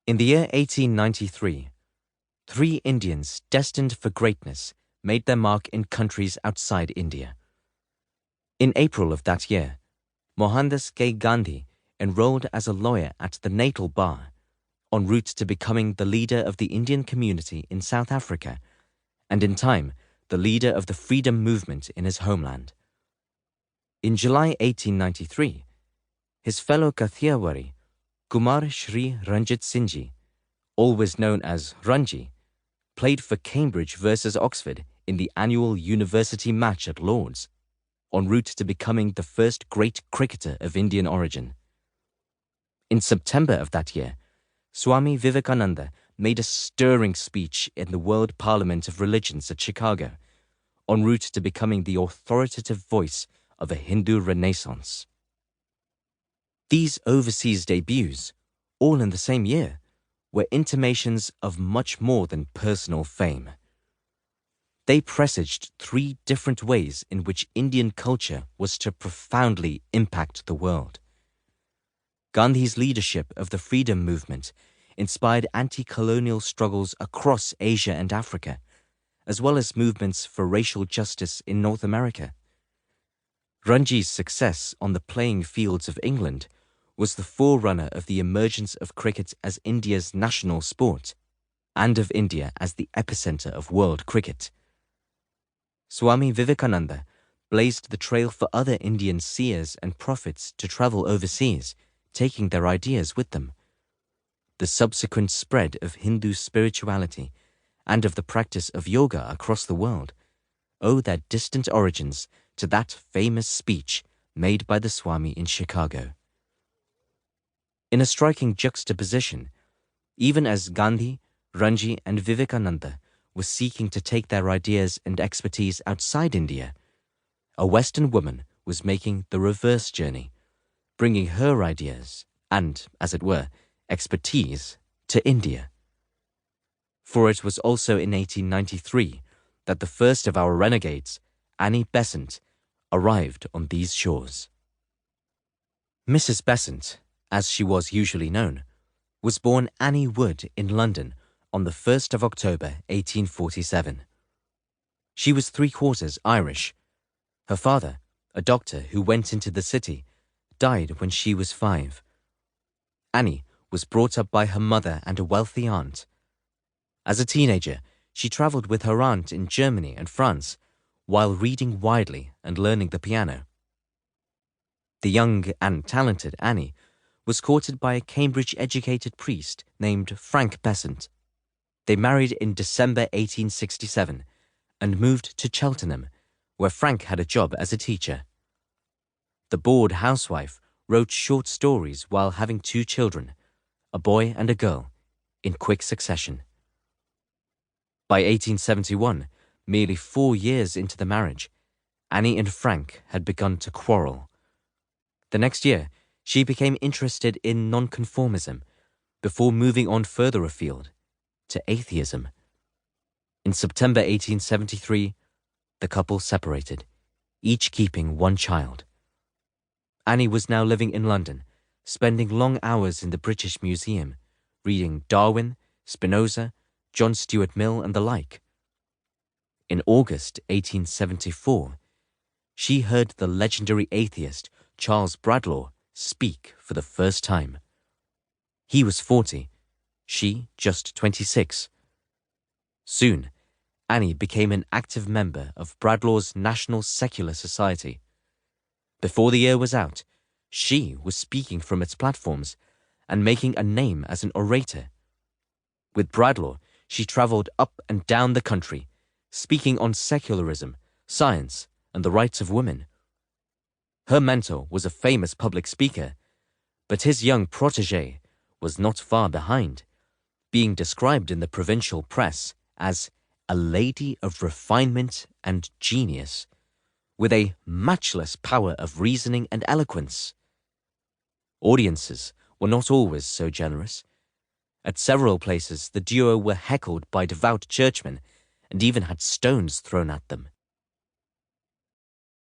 In the year 1893, 3 Indians destined for greatness made their mark in countries outside India. In April of that year, Mohandas K. Gandhi enrolled as a lawyer at the Natal Bar, en route to becoming the leader of the Indian community in South Africa, and in time, the leader of the freedom movement in his homeland. In July 1893, his fellow Kathiawari, Kumar Shri Ranjit Singh, always known as Ranji, played for Cambridge versus Oxford in the annual university match at Lord's, en route to becoming the first great cricketer of Indian origin. In September of that year, Swami Vivekananda made a stirring speech in the World Parliament of Religions at Chicago, en route to becoming the authoritative voice of a Hindu renaissance. These overseas debuts, all in the same year, were intimations of much more than personal fame. They presaged 3 different ways in which Indian culture was to profoundly impact the world. Gandhi's leadership of the freedom movement inspired anti-colonial struggles across Asia and Africa, as well as movements for racial justice in North America. Ranji's success on the playing fields of England was the forerunner of the emergence of cricket as India's national sport, and of India as the epicenter of world cricket. Swami Vivekananda blazed the trail for other Indian seers and prophets to travel overseas, taking their ideas with them. The subsequent spread of Hindu spirituality and of the practice of yoga across the world owe their distant origins to that famous speech made by the Swami in Chicago. In a striking juxtaposition, even as Gandhi, Ranji, and Vivekananda were seeking to take their ideas and expertise outside India, a Western woman was making the reverse journey, bringing her ideas and, as it were, expertise to India. For it was also in 1893 that the first of our renegades, Annie Besant, arrived on these shores. Mrs. Besant, as she was usually known, was born Annie Wood in London on the 1st of October 1847. She was 3/4 Irish. Her father, a doctor who went into the city, died when she was 5. Annie was brought up by her mother and a wealthy aunt. As a teenager, she traveled with her aunt in Germany and France while reading widely and learning the piano. The young and talented Annie was courted by a Cambridge-educated priest named Frank Besant. They married in December 1867 and moved to Cheltenham, where Frank had a job as a teacher. The bored housewife wrote short stories while having 2 children, a boy and a girl, in quick succession. By 1871, merely 4 years into the marriage, Annie and Frank had begun to quarrel. The next year, she became interested in nonconformism before moving on further afield, to atheism. In September 1873, the couple separated, each keeping 1 child. Annie was now living in London, spending long hours in the British Museum, reading Darwin, Spinoza, John Stuart Mill, and the like. In August 1874, she heard the legendary atheist Charles Bradlaugh speak for the first time. He was 40, she just 26. Soon, Annie became an active member of Bradlaugh's National Secular Society. Before the year was out, she was speaking from its platforms and making a name as an orator. With Bradlaugh, she traveled up and down the country, speaking on secularism, science, and the rights of women. Her mentor was a famous public speaker, but his young protégé was not far behind, being described in the provincial press as a lady of refinement and genius, with a matchless power of reasoning and eloquence. Audiences were not always so generous. At several places, the duo were heckled by devout churchmen and even had stones thrown at them.